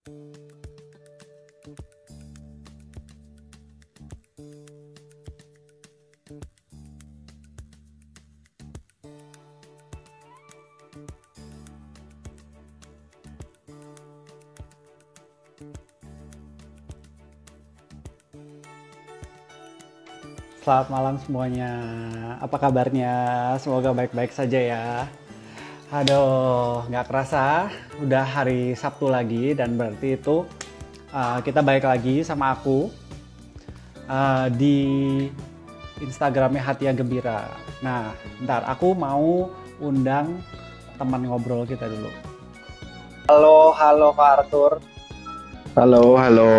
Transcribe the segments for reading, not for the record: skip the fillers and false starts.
Selamat malam semuanya. Apa kabarnya? Semoga baik-baik saja ya. Aduh, nggak kerasa udah hari Sabtu lagi dan berarti itu kita balik lagi sama aku di Instagramnya Hati Yang Gembira. Nah, bentar, aku mau undang teman ngobrol kita dulu. Halo Kak Arthur. Halo. Halo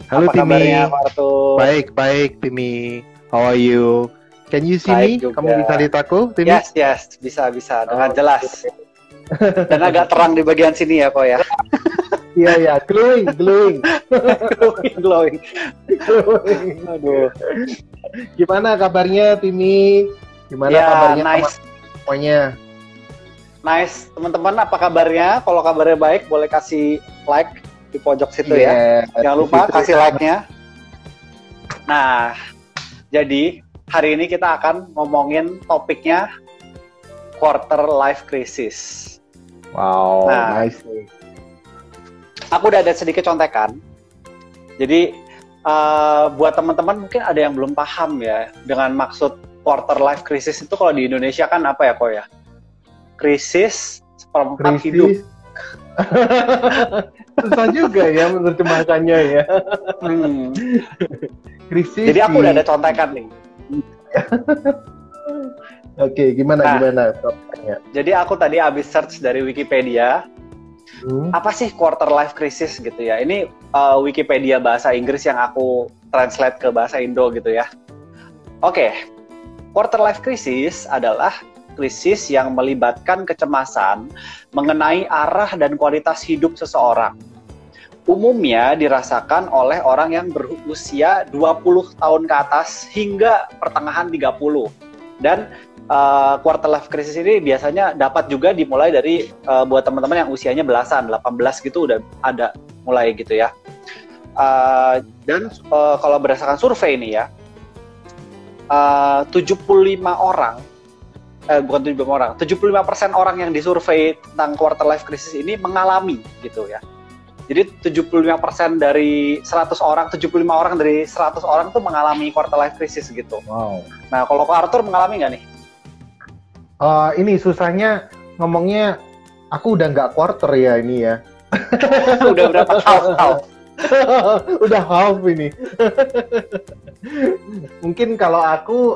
Apa kabarnya Timi. Kak Arthur? Baik Timi. How are you? Can you see Baik me? juga. Kamu bisa lihat aku, Timi? Yes, bisa dengan jelas. Dan agak terang di bagian sini ya, kok ya. Iya, glowing. glowing. Aduh. Gimana kabarnya Timi? Gimana Ya, kabarnya nice. semuanya? Nice, teman-teman, apa kabarnya? Kalau kabarnya baik, boleh kasih like di pojok situ ya. Jangan lupa kasih like-nya. Nah, jadi hari ini kita akan ngomongin topiknya quarter life crisis. Wow, Nah, nice. aku udah ada sedikit contekan. Jadi buat teman-teman mungkin ada yang belum paham ya dengan maksud quarter life crisis itu. Kalau di Indonesia kan apa ya, kok ya? Krisis seperempat hidup. Susah juga ya menerjemahkannya ya. Krisis. Jadi aku udah ada contekan nih. Oke, gimana? Jadi aku tadi habis search dari Wikipedia. Apa sih quarter life crisis gitu ya? Ini Wikipedia bahasa Inggris yang aku translate ke bahasa Indo gitu ya. Oke. Quarter life crisis adalah krisis yang melibatkan kecemasan mengenai arah dan kualitas hidup seseorang. Umumnya dirasakan oleh orang yang berusia 20 tahun ke atas hingga pertengahan 30. Dan quarter life crisis ini biasanya dapat juga dimulai dari buat teman-teman yang usianya belasan, 18 gitu udah ada mulai gitu ya. Dan kalau berdasarkan survei ini ya, 75% orang yang disurvei tentang quarter life crisis ini mengalami gitu ya. Jadi 75% dari 100 orang, 75 orang dari 100 orang tuh mengalami quarter life crisis gitu. Wow. Nah, kalau Kak Arthur mengalami nggak nih? Ini susahnya ngomongnya, aku udah nggak quarter ya ini ya. Udah berapa half? Udah half ini. Mungkin kalau aku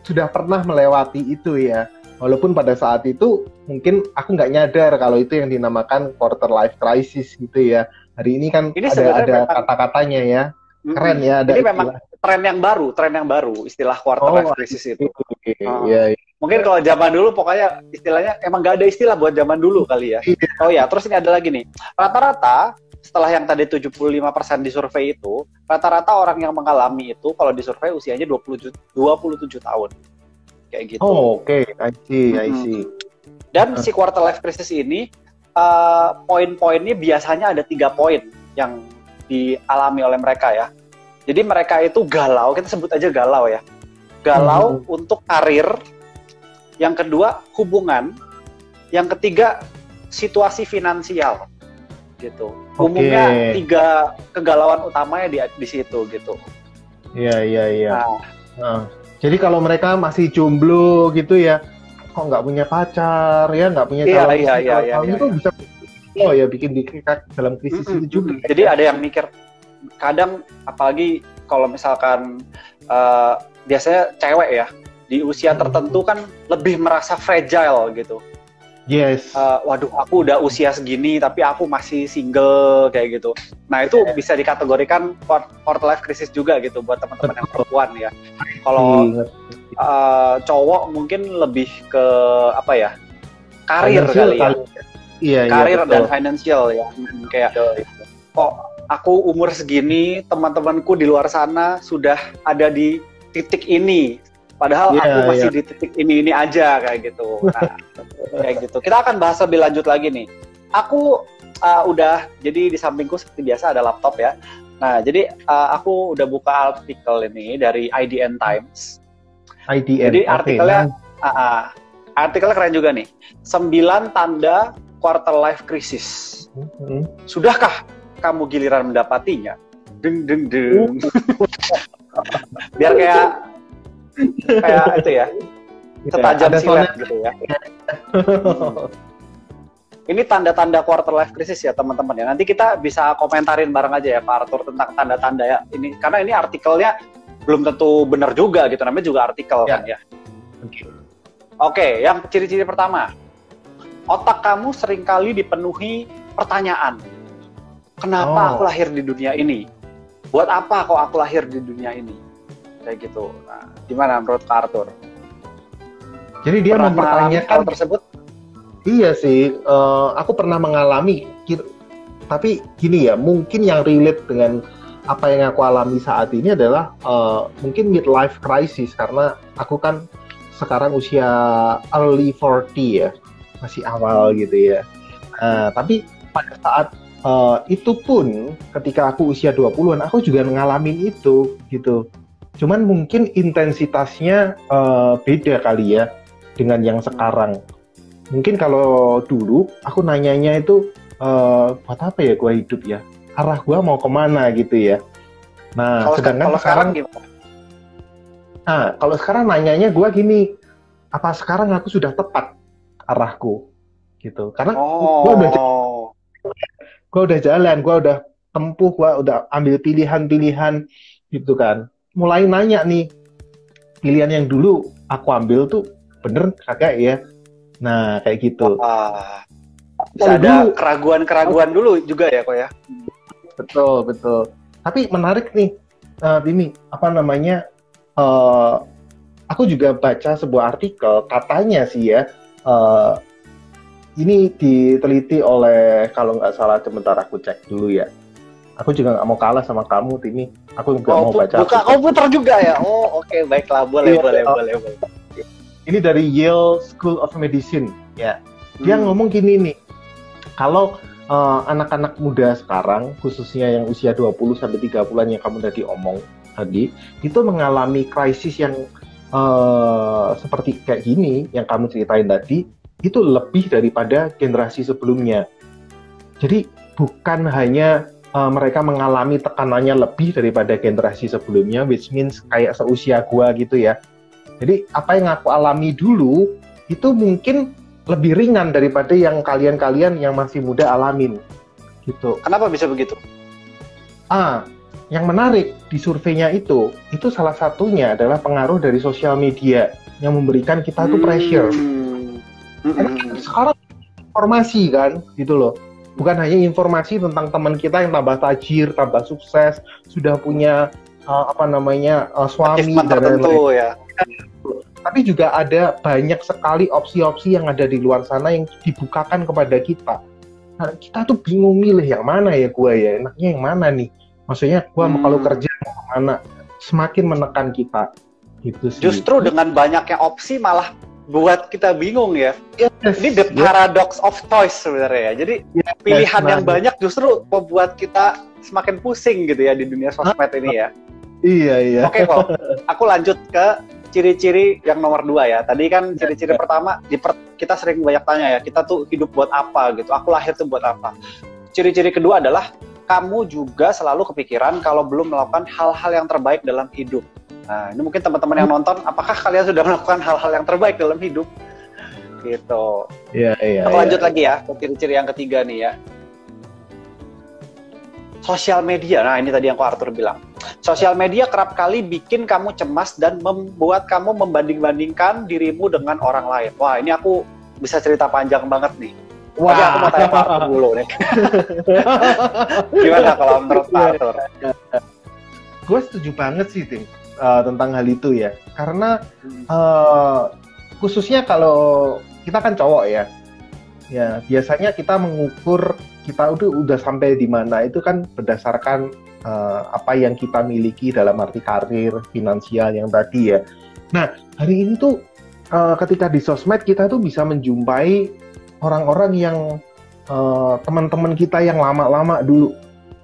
sudah pernah melewati itu ya. Walaupun pada saat itu mungkin aku nggak nyadar kalau itu yang dinamakan quarter life crisis gitu ya. Hari ini kan ini ada kata-katanya ya. Keren ya. Ada ini memang tren yang baru istilah quarter life crisis itu. Iya. Mungkin kalau zaman dulu pokoknya istilahnya emang nggak ada istilah buat zaman dulu kali ya. Oh ya, terus ini ada lagi nih. Rata-rata setelah yang tadi 75% disurvei itu, rata-rata orang yang mengalami itu kalau disurvei usianya 27 tahun. Kayak gitu. Oh, oke. I see. Dan si quarter life crisis ini poin-poinnya biasanya ada 3 poin yang dialami oleh mereka ya. Jadi mereka itu galau, kita sebut aja galau ya. Galau untuk karir. Yang kedua, hubungan. Yang ketiga, situasi finansial. Gitu. Umumnya 3 kegalauan utamanya di situ gitu. Iya. Nah, jadi kalau mereka masih jomblo gitu ya, kok nggak punya pacar ya, nggak punya calon istri, itu bisa bikin dikrikat dalam krisis itu juga. Jadi ada yang mikir, kadang apalagi kalau misalkan biasanya cewek ya di usia tertentu kan lebih merasa fragile gitu. Yes. Waduh, aku udah usia segini tapi aku masih single kayak gitu. Nah itu bisa dikategorikan quarter life crisis juga gitu buat teman-teman yang perempuan ya. Kalau cowok mungkin lebih ke apa ya, karir kali ya. Iya, karir dan financial ya. Kayak kok aku umur segini, teman-temanku di luar sana sudah ada di titik ini. Padahal aku masih di titik ini aja kayak gitu. Nah, kayak gitu. Kita akan bahas lebih lanjut lagi nih. Aku udah, jadi di sampingku seperti biasa ada laptop ya. Nah, jadi aku udah buka artikel ini dari IDN Times. IDN. Jadi artikelnya keren juga nih. 9 tanda quarter life crisis. Sudahkah kamu giliran mendapatinya? Deng deng deng. Biar kayak itu ya. Setajam silet gitu ya. Ini tanda-tanda quarter life crisis ya teman-teman ya. Nanti kita bisa komentarin bareng aja ya Pak Arthur tentang tanda-tanda ya ini, karena ini artikelnya belum tentu benar juga gitu, namanya juga artikel kan ya. Oke, yang ciri-ciri pertama, otak kamu seringkali dipenuhi pertanyaan. Kenapa aku lahir di dunia ini? Buat apa kok aku lahir di dunia ini? Kayak gitu. Nah, gimana menurut Pak Arthur? Jadi dia mempertanyakan hal tersebut? Iya sih, aku pernah mengalami, tapi gini ya, mungkin yang relate dengan apa yang aku alami saat ini adalah mungkin midlife crisis, karena aku kan sekarang usia early 40 ya, masih awal gitu ya. Tapi pada saat itu pun ketika aku usia 20-an, aku juga ngalamin itu gitu. Cuman mungkin intensitasnya beda kali ya dengan yang sekarang. Mungkin kalau dulu aku nanyanya itu buat apa ya gue hidup ya, arah gue mau kemana gitu ya. Nah, kalau sekarang gimana? Nah, kalau sekarang nanyanya gue gini, apa sekarang aku sudah tepat arahku gitu? Karena gue udah jalan, gue udah tempuh, gue udah ambil pilihan-pilihan gitu kan. Mulai nanya nih, pilihan yang dulu aku ambil tuh bener kagak ya? Nah, kayak gitu. Bisa ada keraguan-keraguan dulu juga ya, kok ya? Betul, betul. Tapi menarik nih, ini apa namanya? Aku juga baca sebuah artikel, katanya sih ya, ini diteliti oleh, kalau nggak salah, sebentar aku cek dulu ya. Aku juga nggak mau kalah sama kamu, Timi. Aku nggak mau baca. Buka komputer juga ya? Oke, baiklah, boleh. Ini dari Yale School of Medicine, ya. Dia ngomong gini nih, kalau anak-anak muda sekarang, khususnya yang usia 20-30-an yang kamu tadi omong tadi, itu mengalami krisis yang seperti kayak gini, yang kamu ceritain tadi, itu lebih daripada generasi sebelumnya. Jadi bukan hanya mereka mengalami tekanannya lebih daripada generasi sebelumnya, which means kayak seusia gua gitu ya. Jadi apa yang aku alami dulu itu mungkin lebih ringan daripada yang kalian-kalian yang masih muda alamin gitu. Kenapa bisa begitu? Yang menarik di surveinya itu salah satunya adalah pengaruh dari sosial media yang memberikan kita tuh pressure. Sekarang informasi kan gitu loh. Bukan hanya informasi tentang teman kita yang tambah tajir, tambah sukses, sudah punya suami dan lain-lain. Ya. Tapi juga ada banyak sekali opsi-opsi yang ada di luar sana yang dibukakan kepada kita. Nah, kita tuh bingung milih yang mana ya gue ya, enaknya yang mana nih? Maksudnya gue kalau kerja mau kemana? Semakin menekan kita. Gitu sih. Justru dengan banyaknya opsi malah buat kita bingung ya. Yes, ini the paradox of choice sebenarnya ya. Jadi pilihan yang banyak justru membuat kita semakin pusing gitu ya di dunia sosmed ini ya. Iya. Oke kok, aku lanjut ke ciri-ciri yang nomor 2 ya. Tadi kan ciri-ciri pertama, kita sering banyak tanya ya, kita tuh hidup buat apa gitu, aku lahir tuh buat apa. Ciri-ciri kedua adalah, kamu juga selalu kepikiran kalau belum melakukan hal-hal yang terbaik dalam hidup. Nah, ini mungkin teman-teman yang nonton, apakah kalian sudah melakukan hal-hal yang terbaik dalam hidup? Gitu. Iya. Aku lanjut lagi ya, ke ciri-ciri yang ketiga nih ya. Sosial media, nah ini tadi yang Ko Arthur bilang. Sosial media kerap kali bikin kamu cemas dan membuat kamu membanding-bandingkan dirimu dengan orang lain. Wah, ini aku bisa cerita panjang banget nih. Wah, tapi aku mau tanya Pak Arthur dulu nih. Gimana kalau menurut Pak Arthur? Gue setuju banget sih, Tim, tentang hal itu ya. Karena khususnya kalau kita kan cowok ya. Ya, biasanya kita mengukur kita udah sampai di mana itu kan berdasarkan apa yang kita miliki dalam arti karir, finansial yang tadi ya. Nah, hari ini tuh ketika di sosmed kita tuh bisa menjumpai orang-orang yang teman-teman kita yang lama-lama dulu,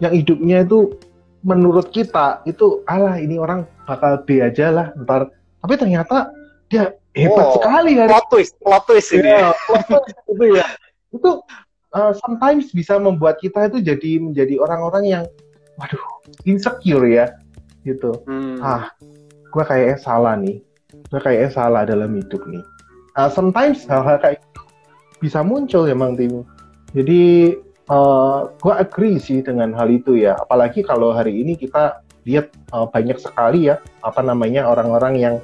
yang hidupnya itu menurut kita itu, alah ini orang bakal B aja lah ntar, tapi ternyata dia hebat sekali kan. Plot twist ini. Ya, plot twist itu ya. Itu sometimes bisa membuat kita itu menjadi orang-orang yang, waduh, insecure ya, gitu. Gue kayaknya salah nih. Gue kayaknya salah dalam hidup nih. Sometimes hal-hal kayak itu bisa muncul emang, Tim. Jadi gue agree sih dengan hal itu ya. Apalagi kalau hari ini kita lihat banyak sekali ya, orang-orang yang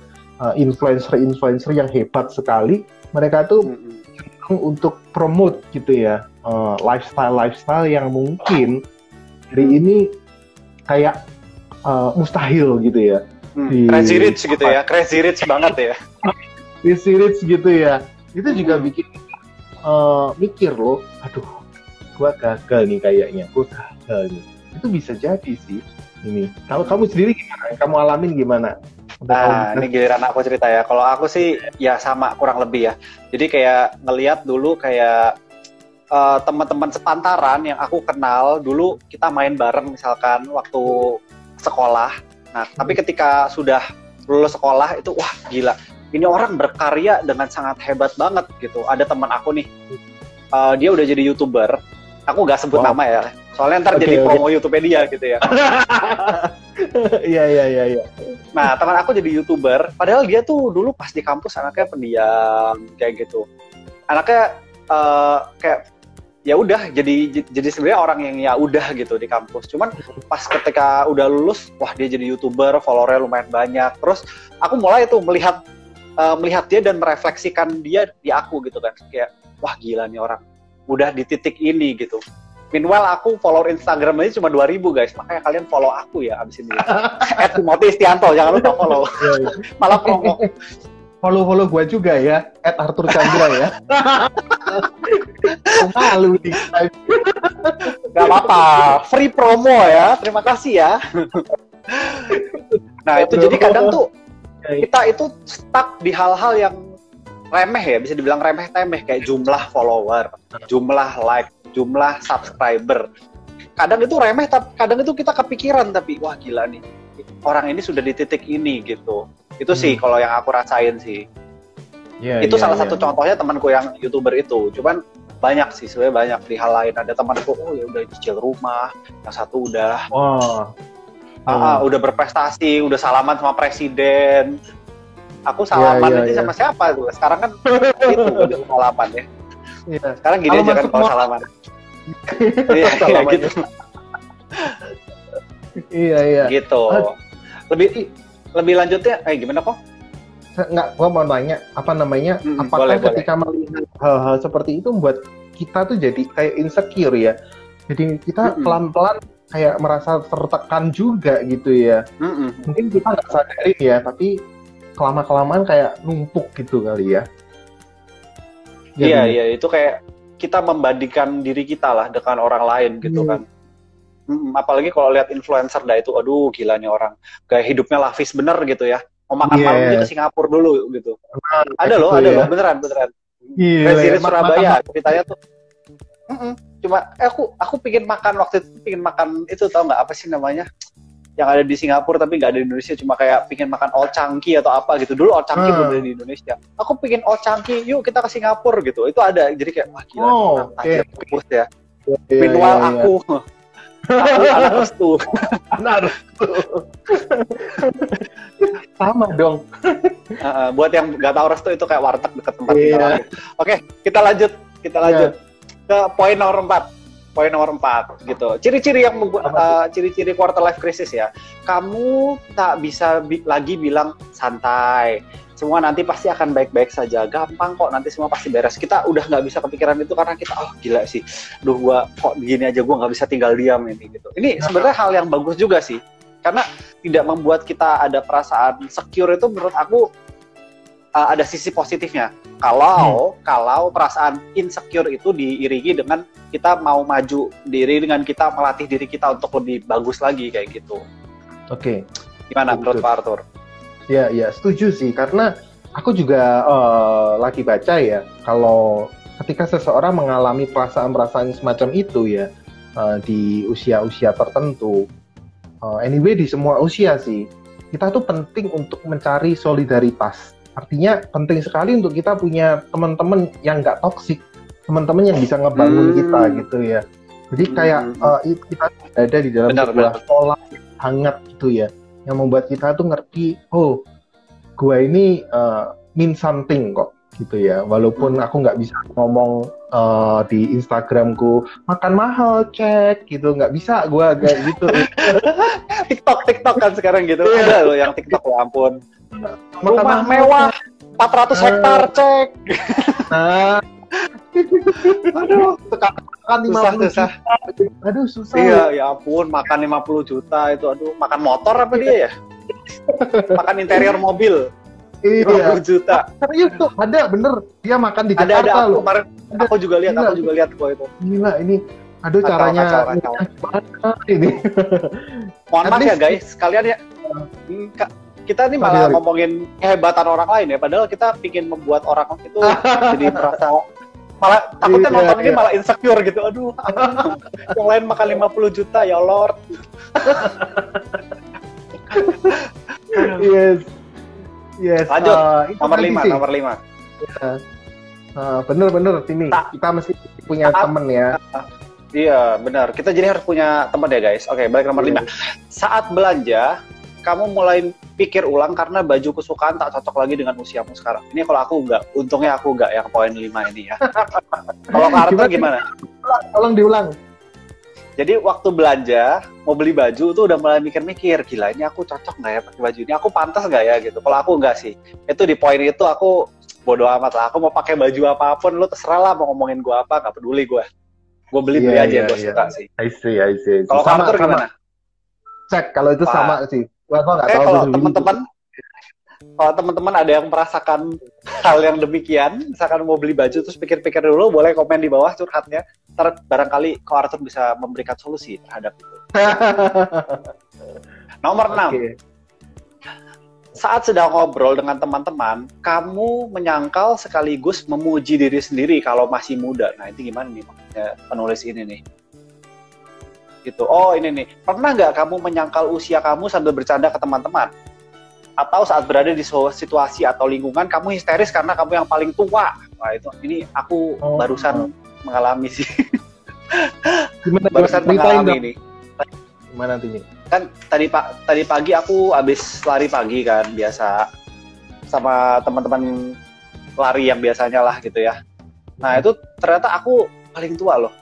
influencer yang hebat sekali. Mereka tuh untuk promote gitu ya, lifestyle yang mungkin hari ini kayak mustahil gitu ya. Crazy rich gitu ya, crazy rich banget ya. Crazy rich gitu ya. Itu juga bikin mikir loh, aduh, gua gagal nih kayaknya, Itu bisa jadi sih ini. Kamu sendiri gimana? Kamu alamin gimana? Nah, ini giliran aku cerita ya. Kalau aku sih ya sama kurang lebih ya. Jadi kayak ngelihat dulu kayak teman-teman sepantaran yang aku kenal dulu, kita main bareng misalkan waktu sekolah. Nah, tapi ketika sudah lulus sekolah itu, wah gila, ini orang berkarya dengan sangat hebat banget gitu. Ada teman aku nih, dia udah jadi YouTuber. Aku nggak sebut nama ya, soalnya ntar jadi promo YouTubepedia gitu ya. Iya. Nah, teman aku jadi YouTuber, padahal dia tuh dulu pas di kampus anaknya pendiam kayak gitu. Anaknya kayak ya udah jadi sebenarnya orang yang ya udah gitu di kampus. Cuman pas ketika udah lulus, wah dia jadi YouTuber, followernya lumayan banyak. Terus aku mulai tuh melihat dia dan merefleksikan dia di aku gitu kan. Kayak wah gila nih orang udah di titik ini gitu. Meanwhile aku follower Instagram aja cuma 2.000 guys, makanya kalian follow aku ya abis ini. @Timothy_Istianto, jangan lupa follow. Malah promo. Follow gue juga ya, @ArthurChandra ya. Malu nih. Gak apa-apa, free promo ya, terima kasih ya. Nah itu jadi kadang tuh kita itu stuck di hal-hal yang remeh ya, bisa dibilang remeh-temeh, kayak jumlah follower, jumlah like, jumlah subscriber. Kadang itu remeh, tapi kadang itu kita kepikiran, tapi wah gila nih, orang ini sudah di titik ini gitu. Itu sih kalau yang aku rasain sih. Itu salah satu contohnya temanku yang YouTuber itu. Cuman banyak sih, sebenarnya banyak di hal lain. Ada temanku, oh ya udah cicil rumah, yang satu udah udah berprestasi, udah salaman sama presiden. Aku salaman aja sama siapa tuh? Sekarang kan itu udah salaman ya. Sekarang gini aja kan kalau salaman. Iya gitu. Iya. Gitu. Lebih lanjutnya, gimana kok? Nggak, gua mau nanya, apakah ketika melihat hal-hal seperti itu membuat kita tuh jadi kayak insecure ya? Jadi kita pelan-pelan kayak merasa tertekan juga gitu ya. Mungkin kita nggak sadarin ya, tapi kelama-kelamaan kayak numpuk gitu kali ya. Iya, itu kayak kita membandingkan diri kita lah dengan orang lain gitu kan. Apalagi kalau lihat influencer dah itu, aduh gila nih orang, gaya hidupnya lavish bener gitu ya. Mau makan malam aja ke Singapura dulu gitu. Ada loh, beneran. Presiden Surabaya ceritanya tuh. Cuma aku pingin makan waktu itu tau nggak apa sih namanya? Yang ada di Singapura tapi nggak ada di Indonesia, cuma kayak pingin makan Old Chunky atau apa gitu. Dulu Old Chunky belum ada di Indonesia. Aku pingin Old Chunky, yuk kita ke Singapura gitu. Itu ada, jadi kayak wah gila, bos ya. Meanwhile aku anak restu. Sama dong. Buat yang nggak tahu restu itu kayak warteg dekat tempat kita. Oke, kita lanjut ke poin nomor 4. Poin nomor 4 gitu. Ciri-ciri yang ciri-ciri quarter life crisis ya. Kamu tak bisa lagi bilang santai. Semua nanti pasti akan baik-baik saja. Gampang kok, nanti semua pasti beres. Kita udah nggak bisa kepikiran itu karena kita gila sih. Duh, gua kok begini aja, gua nggak bisa tinggal diam ini gitu. Ini sebenarnya hal yang bagus juga sih. Karena tidak membuat kita ada perasaan secure, itu menurut aku ada sisi positifnya. Kalau perasaan insecure itu diiringi dengan kita mau maju, diiringi dengan kita melatih diri kita untuk lebih bagus lagi kayak gitu. Oke. Gimana menurut Pak Arthur? Ya, setuju sih, karena aku juga lagi baca ya, kalau ketika seseorang mengalami perasaan-perasaan semacam itu ya, di usia-usia tertentu, anyway di semua usia sih, kita tuh penting untuk mencari solidaritas. Artinya penting sekali untuk kita punya teman-teman yang nggak toksik, teman-teman yang bisa ngebangun kita gitu ya. Jadi kayak kita ada di dalam sebuah sekolah hangat gitu ya, yang membuat kita tuh ngerti, oh, gua ini mean something kok gitu ya. Walaupun aku nggak bisa ngomong di Instagramku makan mahal cek gitu, nggak bisa gua kayak gitu. TikTok kan sekarang gitu. Ada loh yang TikTok, ya ampun. Rumah mewah 400 hektar cek. Nah, aduh, makan 50 juta. Aduh, susah. Iya, ya ampun, makan 50 juta itu, aduh, makan motor apa dia ya? Makan interior mobil. Iya. 50 juta. Serius tuh, ada bener. Dia makan di Jakarta ada, loh. Kemarin aku juga lihat kok itu. Gila ini. Aduh, caranya gimana ini? Mohon maaf ya guys, sekalian ya. Kita nih malah ngomongin kehebatan orang lain ya, padahal kita pingin membuat orang itu jadi merasa, malah takutnya nonton ini malah insecure gitu. Aduh, yang lain makan 50 juta ya Lord. Yes. Lanjut, nomor 5. Bener Timi, kita mesti punya temen ya. Iya, benar. Kita jadi harus punya teman ya guys. Oke, balik nomor 5. Saat belanja, kamu mulai pikir ulang karena baju kesukaan tak cocok lagi dengan usiamu sekarang. Ini kalau aku enggak, untungnya aku enggak yang poin 5 ini ya. Kalau Kak Arthur gimana? Tolong diulang. Jadi waktu belanja, mau beli baju tuh udah mulai mikir-mikir, gila ini aku cocok nggak ya pakai baju ini? Aku pantas nggak ya gitu? Kalau aku enggak sih. Itu di poin itu aku bodo amat lah. Aku mau pakai baju apapun, lu terserah lah mau ngomongin gue apa, nggak peduli gue. Gue beli aja yang gue suka sih. I see. Kalau Kak Arthur gimana? Cek, kalau itu sama sih. Gua nggak tahu. Kalau teman-teman ada yang merasakan hal yang demikian, misalkan mau beli baju terus pikir-pikir dulu, boleh komen di bawah curhatnya. Ntar barangkali Kak Arthur bisa memberikan solusi terhadap itu. Nomor 6. Saat sedang ngobrol dengan teman-teman, kamu menyangkal sekaligus memuji diri sendiri kalau masih muda. Nah, itu gimana nih maksudnya penulis ini nih? Gitu. Oh, ini nih. Pernah nggak kamu menyangkal usia kamu sambil bercanda ke teman-teman? Atau saat berada di situasi atau lingkungan, kamu histeris karena kamu yang paling tua? Wah, ini aku barusan mengalami sih. Barusan mengalami ini. Gimana tuh ini? Kan tadi pagi aku habis lari pagi kan, biasa sama teman-teman lari yang biasanya lah gitu ya. Nah itu ternyata aku paling tua loh,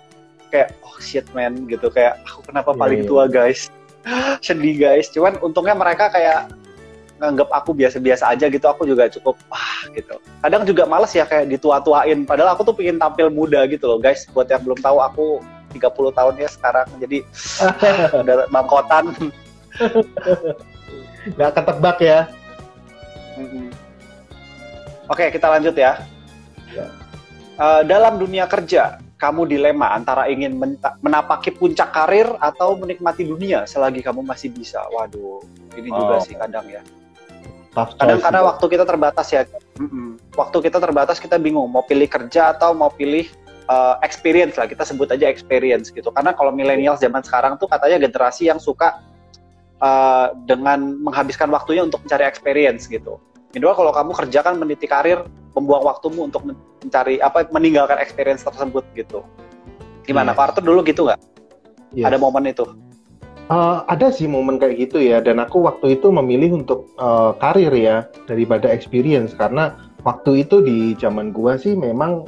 kayak oh shit man gitu, kayak aku kenapa paling tua guys. Sedih guys. Cuman untungnya mereka kayak nganggap aku biasa-biasa aja gitu, aku juga cukup gitu. Kadang juga males ya kayak ditua-tuain, padahal aku tuh pengen tampil muda gitu loh guys. Buat yang belum tahu, aku 30 tahun ya sekarang, jadi udah bangkotan. Nggak ketebak ya. Oke, kita lanjut ya. Dalam dunia kerja, kamu dilema antara ingin menapaki puncak karir atau menikmati dunia selagi kamu masih bisa. Waduh, ini juga sih kadang ya. Kadang karena waktu kita terbatas ya. Waktu kita terbatas, kita bingung mau pilih kerja atau mau pilih experience lah, kita sebut aja experience gitu. Karena kalau millennials zaman sekarang tuh katanya generasi yang suka dengan menghabiskan waktunya untuk mencari experience gitu. Kedua, kalau kamu kerja kan meniti karir, membuang waktumu untuk mencari meninggalkan experience tersebut gitu. Gimana, Pak Arthur dulu gitu nggak? Ada momen itu? Ada sih momen kayak gitu ya, dan aku waktu itu memilih untuk karir ya daripada experience, karena waktu itu di zaman gua sih memang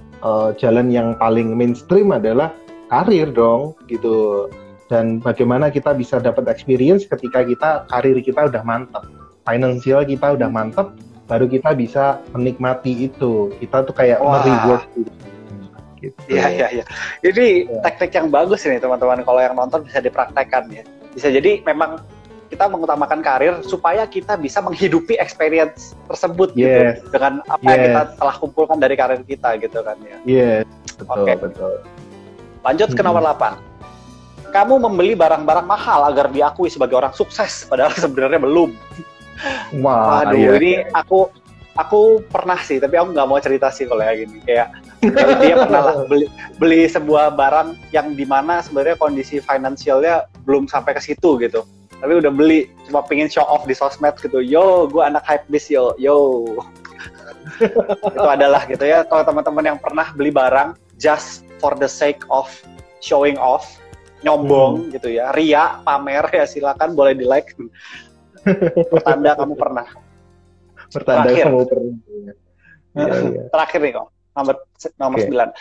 jalan yang paling mainstream adalah karir dong gitu. Dan bagaimana kita bisa dapat experience ketika karir kita udah mantap, financial kita udah mantap, baru kita bisa menikmati itu. Kita tuh kayak mereward gitu. Iya. Ini teknik yang bagus ini teman-teman, kalau yang nonton bisa dipraktekkan ya. Bisa jadi memang kita mengutamakan karir supaya kita bisa menghidupi experience tersebut gitu, dengan apa yang kita telah kumpulkan dari karir kita gitu kan ya. Betul. Lanjut ke nomor 8. Kamu membeli barang-barang mahal agar diakui sebagai orang sukses, padahal sebenarnya belum. Waduh, ini aku pernah sih, tapi aku nggak mau cerita sih kalau kayak gini. Kayak dia pernah lah beli sebuah barang yang dimana sebenarnya kondisi finansialnya belum sampai ke situ gitu. Tapi udah beli, cuma pengen show off di sosmed gitu. Yo, gue anak hypebeast yo. Itu adalah gitu ya. Kalau teman-teman yang pernah beli barang just for the sake of showing off, nyombong gitu ya, ria, pamer ya, silakan boleh di like. Pertanda kamu pernah. Terakhir. Terakhir nih kok, nomor 9.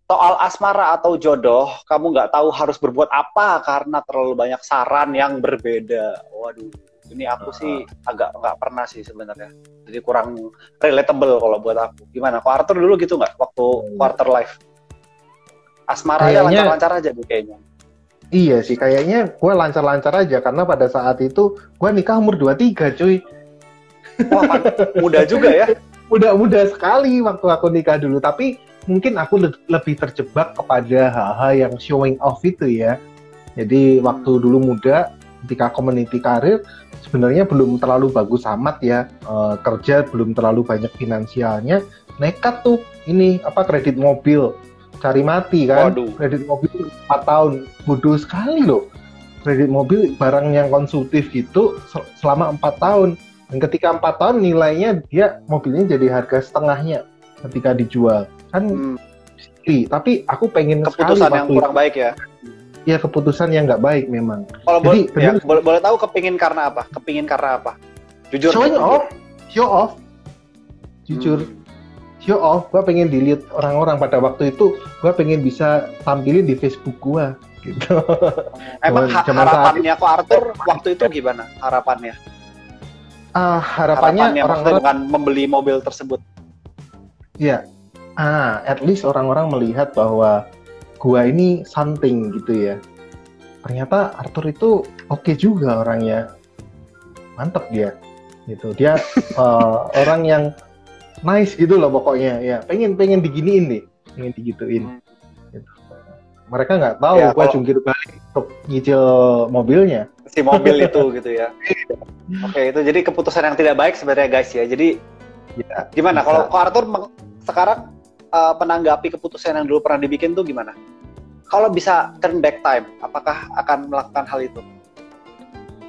Soal asmara atau jodoh, kamu nggak tahu harus berbuat apa karena terlalu banyak saran yang berbeda. Waduh, ini aku sih agak nggak pernah sih sebenarnya. Jadi kurang relatable kalau buat aku. Gimana? Kok Arthur dulu gitu nggak waktu quarter life? Asmaranya lancar-lancar aja nih kayaknya. Iya sih, kayaknya gue lancar-lancar aja karena pada saat itu gue nikah umur 23, cuy. Wah, muda juga ya. Muda sekali waktu aku nikah dulu, tapi mungkin aku lebih terjebak kepada hal-hal yang showing off itu ya. Jadi waktu dulu muda, ketika community karir, sebenarnya belum terlalu bagus amat ya, kerja belum terlalu banyak finansialnya, nekat tuh ini kredit mobil, cari mati kan. Waduh. Kredit mobil 4 tahun, bodoh sekali loh. Kredit mobil barang yang konsumtif gitu selama 4 tahun. Dan ketika 4 tahun nilainya mobilnya jadi harga setengahnya ketika dijual kan. Tapi aku pengen keputusan yang kurang baik ya. Ya keputusan yang nggak baik memang. Kalau boleh tahu kepingin karena apa? Jujur. Show off. Jujur. Show off. Gue pengen dilihat orang-orang pada waktu itu. Gue pengen bisa tampilin di Facebook gue gitu. Emang harapannya kok Arthur waktu itu gimana harapannya? Harapannya orang-orang dengan membeli mobil tersebut. Ya, at least orang-orang melihat bahwa gua ini something gitu ya. Ternyata Arthur itu oke juga orangnya, mantep dia, gitu. Dia orang yang nice gitu loh pokoknya. Ya, pengen diginiin nih, pengen digituin. Gitu. Mereka nggak tahu ya, gua jungkir balik untuk nyicil mobilnya. Si mobil itu gitu ya. Oke, itu jadi keputusan yang tidak baik sebenarnya guys ya. Jadi ya, gimana kalau Arthur sekarang menanggapi keputusan yang dulu pernah dibikin tuh gimana? Kalau bisa turn back time, apakah akan melakukan hal itu?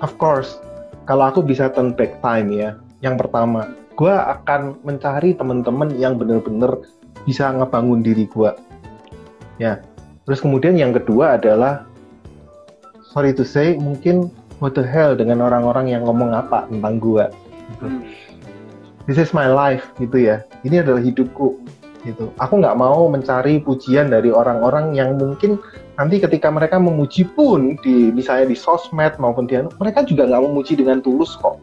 Of course. Kalau aku bisa turn back time ya, yang pertama, gue akan mencari teman-teman yang benar-benar bisa ngebangun diri gue. Ya. Terus kemudian yang kedua adalah sorry to say, mungkin what the hell dengan orang-orang yang ngomong apa tentang gua gitu. This is my life gitu ya. Ini adalah hidupku gitu. Aku nggak mau mencari pujian dari orang-orang yang mungkin nanti ketika mereka memuji pun misalnya di sosmed maupun mereka juga nggak memuji dengan tulus kok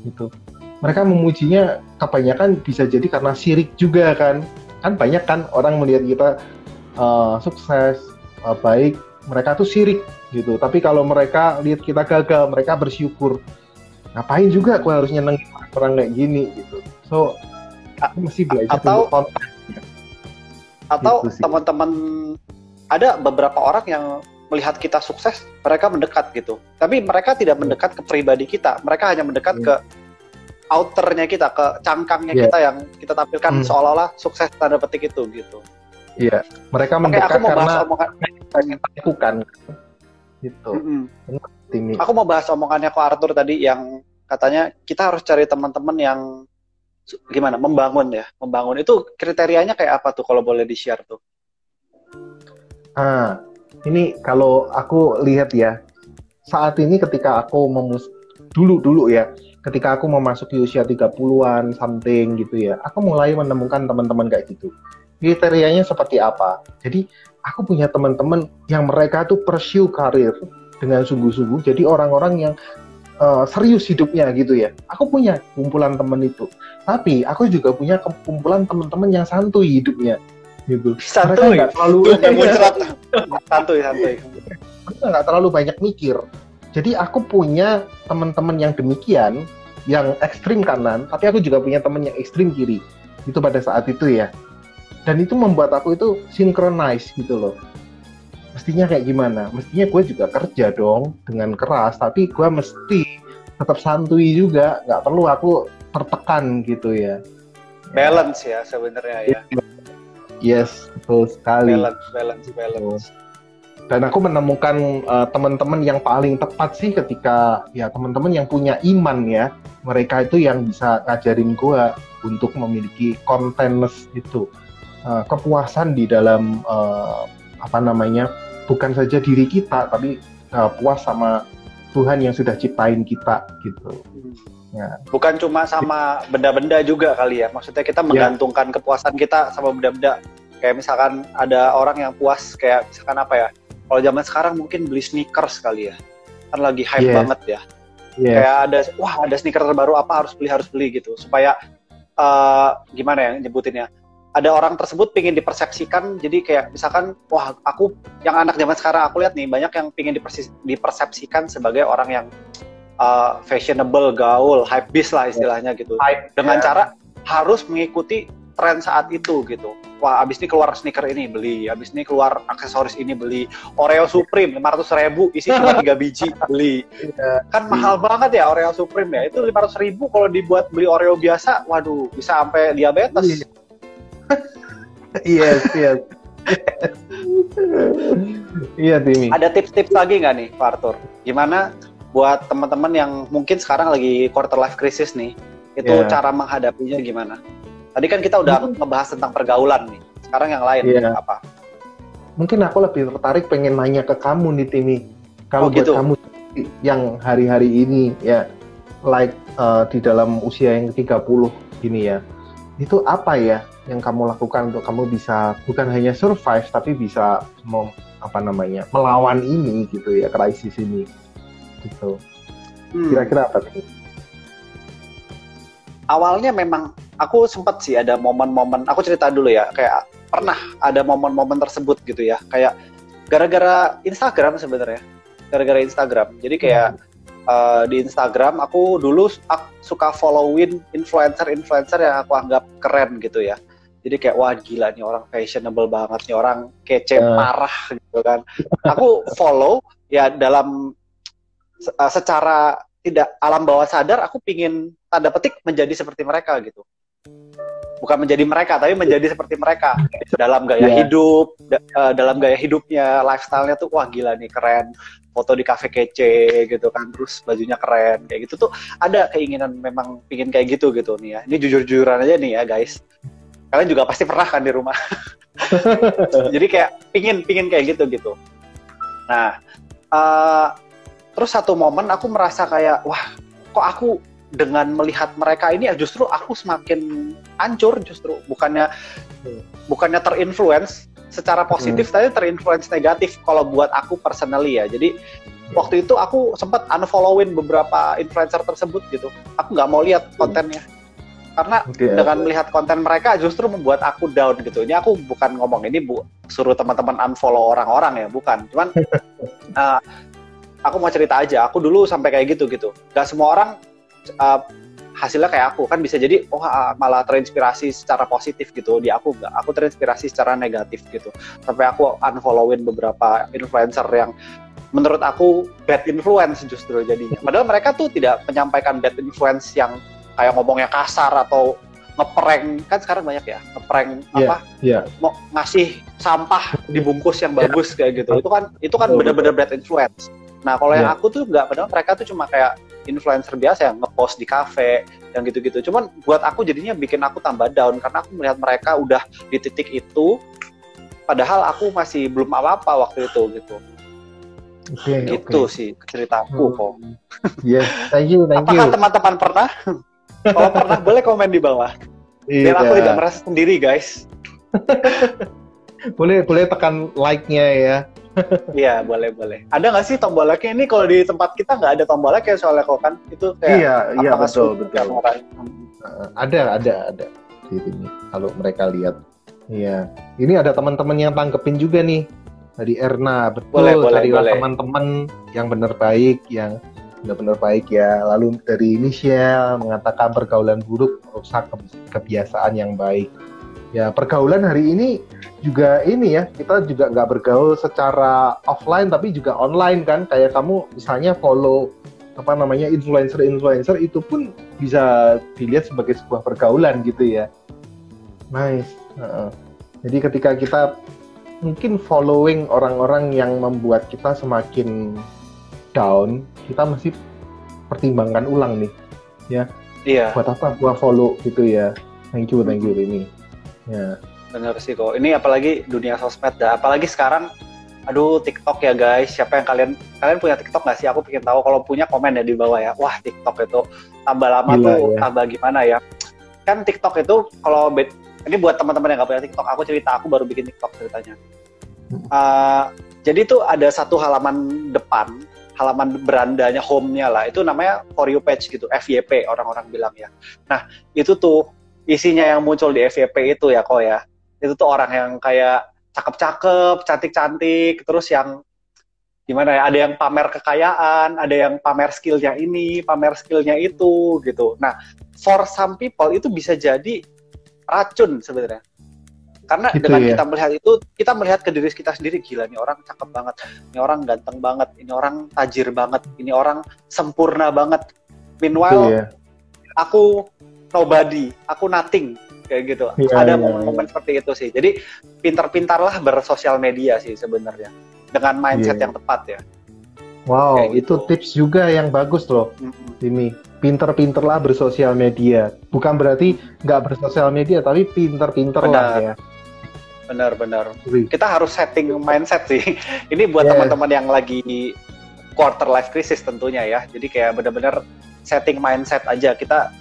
gitu. Mereka memujinya kebanyakan bisa jadi karena syirik juga kan banyak kan orang melihat kita sukses baik, mereka tuh syirik gitu. Tapi kalau mereka lihat kita gagal, mereka bersyukur. Ngapain juga aku harus nyenengin orang kayak gini gitu. So, aku mesti belajar untuk kontak. Atau gitu teman-teman, ada beberapa orang yang melihat kita sukses, mereka mendekat gitu. Tapi mereka tidak mendekat ke pribadi kita. Mereka hanya mendekat ke outernya kita, ke cangkangnya kita yang kita tampilkan seolah-olah sukses tanda petik itu gitu. Iya, mereka mendekat karena lakukan. Gitu. Aku mau bahas omongannya Ko Arthur tadi yang katanya kita harus cari teman-teman yang gimana membangun itu kriterianya kayak apa tuh kalau boleh di-share tuh? Ini kalau aku lihat ya saat ini ketika aku dulu ya ketika aku memasuki usia 30-an something gitu ya, aku mulai menemukan teman-teman kayak gitu. Kriterianya seperti apa? Jadi aku punya teman-teman yang mereka tuh pursue karir dengan sungguh-sungguh. Jadi orang-orang yang serius hidupnya gitu ya. Aku punya kumpulan teman itu. Tapi aku juga punya kumpulan teman-teman yang santuy hidupnya. Gitu. Santuy. Mereka nggak terlalu santuy. Mereka nggak terlalu banyak mikir. Jadi aku punya teman-teman yang demikian, yang ekstrim kanan. Tapi aku juga punya teman yang ekstrim kiri. Itu pada saat itu ya. Dan itu membuat aku itu synchronize gitu loh. Mestinya kayak gimana? Mestinya gue juga kerja dong dengan keras, tapi gue mesti tetap santuy juga, nggak perlu aku tertekan gitu ya. Balance ya sebenarnya ya. Yes, betul sekali. Balance. Dan aku menemukan teman-teman yang paling tepat sih ketika ya teman-teman yang punya iman ya. Mereka itu yang bisa ngajarin gue untuk memiliki contentness itu. Kepuasan di dalam bukan saja diri kita, tapi puas sama Tuhan yang sudah ciptain kita gitu. Ya. Bukan cuma sama benda-benda juga kali ya. Maksudnya kita menggantungkan kepuasan kita sama benda-benda. Kayak misalkan ada orang yang puas kayak misalkan apa ya? Kalau zaman sekarang mungkin beli sneakers kali ya. Kan lagi hype banget ya. Kayak ada sneakers terbaru apa harus beli gitu. Supaya gimana ya nyebutinnya? Ada orang tersebut pingin dipersepsikan, jadi kayak misalkan, wah aku yang anak zaman sekarang aku lihat nih banyak yang pingin dipersepsikan sebagai orang yang fashionable, gaul, hype beast lah istilahnya gitu. Dengan cara harus mengikuti tren saat itu gitu. Wah abis ini keluar sneaker ini beli, abis ini keluar aksesoris ini beli, Oreo Supreme 500.000 isi cuma 3 biji beli. Kan mahal banget ya Oreo Supreme ya, itu 500.000 kalau dibuat beli Oreo biasa, waduh bisa sampai diabetes. Yes. Iya, Timi. Ada tips-tips lagi nggak nih, Pak Arthur? Gimana buat teman-teman yang mungkin sekarang lagi quarter life crisis nih, itu cara menghadapinya gimana? Tadi kan kita udah ngebahas tentang pergaulan nih. Sekarang yang lain apa? Mungkin aku lebih tertarik pengen nanya ke kamu nih, Timi. Kalau buat gitu. Kamu yang hari-hari ini ya, di dalam usia yang 30 gini ya, itu apa ya yang kamu lakukan untuk kamu bisa bukan hanya survive tapi bisa melawan ini gitu ya, krisis ini gitu. Kira-kira apa sih? Awalnya memang aku sempat sih ada momen-momen, aku cerita dulu ya, kayak pernah ada momen-momen tersebut gitu ya, kayak gara-gara Instagram sebenarnya, jadi kayak di Instagram aku dulu suka followin influencer yang aku anggap keren gitu ya. Jadi kayak wah gila nih orang fashionable banget nih, orang kece parah gitu kan. Aku follow ya dalam secara tidak alam bawah sadar aku pingin tanda petik menjadi seperti mereka gitu. Bukan menjadi mereka tapi menjadi seperti mereka dalam gaya hidup, dalam gaya hidupnya, lifestyle-nya tuh wah gila nih keren. Foto di kafe kece gitu kan, terus bajunya keren kayak gitu tuh ada keinginan memang pingin kayak gitu nih ya. Ini jujur-jujuran aja nih ya guys. Kalian juga pasti pernah kan di rumah. Jadi kayak pingin kayak gitu. Nah, terus satu momen aku merasa kayak wah kok aku dengan melihat mereka ini justru aku semakin hancur, justru bukannya terinfluence secara positif, tapi terinfluence negatif kalau buat aku personally ya. Jadi waktu itu aku sempat unfollowin beberapa influencer tersebut gitu. Aku nggak mau lihat kontennya. Karena dengan melihat konten mereka justru membuat aku down gitu. Ini aku bukan ngomong ini suruh teman-teman unfollow orang-orang ya, bukan. Cuman aku mau cerita aja. Aku dulu sampai kayak gitu. Gak semua orang hasilnya kayak aku kan bisa jadi malah terinspirasi secara positif gitu. Di aku enggak, aku terinspirasi secara negatif gitu. Sampai aku unfollowin beberapa influencer yang menurut aku bad influence justru jadinya. Padahal mereka tuh tidak menyampaikan bad influence yang kayak ngomongnya kasar atau ngeprank, kan sekarang banyak ya ngeprank mau ngasih sampah dibungkus yang bagus kayak gitu. Itu kan benar-benar bad influence. Nah kalau yang aku tuh enggak, padahal mereka tuh cuma kayak influencer biasa yang ngepost di kafe yang gitu-gitu. Cuman buat aku jadinya bikin aku tambah down karena aku melihat mereka udah di titik itu, padahal aku masih belum apa-apa waktu itu gitu. Gitu sih ceritaku kok. Yes, thank you. Apakah teman-teman pernah? Kalau pernah boleh komen di bawah. Biar aku tidak merasa sendiri guys. boleh tekan like-nya ya. Iya boleh. Ada nggak sih tombol like-nya? Ini kalau di tempat kita nggak ada tombol like ya soalnya kok kan itu kayak iya betul. Ada di sini kalau mereka lihat. Iya. Ini ada teman-teman yang tanggepin juga nih dari Erna. Betul. Carilah teman-teman yang benar baik, yang benar-benar baik ya. Lalu dari Michelle mengatakan pergaulan buruk merusak kebiasaan yang baik. Ya pergaulan hari ini juga ini ya, kita juga nggak bergaul secara offline tapi juga online kan. Kayak kamu misalnya follow influencer itu pun bisa dilihat sebagai sebuah pergaulan gitu ya. Nice. Jadi ketika kita mungkin following orang-orang yang membuat kita semakin down, kita mesti pertimbangkan ulang nih, ya. Iya. Buat apa gua follow gitu ya? Thank you ini. Ya. Benar sih kok. Ini apalagi dunia sosmed dah. Apalagi sekarang, aduh TikTok ya guys. Siapa yang kalian punya TikTok nggak sih? Aku pengen tahu. Kalau punya komen ya di bawah ya. Wah TikTok itu tambah lama Gila, tuh ya. tambah gimana ya? Kan TikTok itu kalau ini buat teman-teman yang nggak punya TikTok, aku cerita aku baru bikin TikTok ceritanya. Jadi tuh ada satu halaman depan, halaman berandanya, home-nya lah, itu namanya For You page gitu, FYP orang-orang bilang ya. Nah itu tuh isinya yang muncul di FYP itu ya kok ya, itu tuh orang yang kayak cakep-cakep, cantik-cantik, terus yang gimana ya, ada yang pamer kekayaan, ada yang pamer skillnya ini, pamer skillnya itu gitu. Nah for some people itu bisa jadi racun sebenarnya. Karena gitu dengan ya? Kita melihat itu, kita melihat ke diri kita sendiri, gila nih orang cakep banget, ini orang ganteng banget, ini orang tajir banget, ini orang sempurna banget. Meanwhile, ya? Aku nobody, aku nothing, kayak gitu. Ya, ada momen-momen seperti itu sih. Jadi pintar-pintarlah bersosial media sih sebenarnya, dengan mindset yang tepat ya. Wow, kayak itu gitu. Tips juga yang bagus loh, ini. Pinter-pinterlah bersosial media. Bukan berarti nggak bersosial media, tapi pinter-pinter lah ya. Benar. Kita harus setting mindset sih. Ini buat teman-teman yang lagi quarter life crisis tentunya ya. Jadi kayak benar-benar setting mindset aja. Kita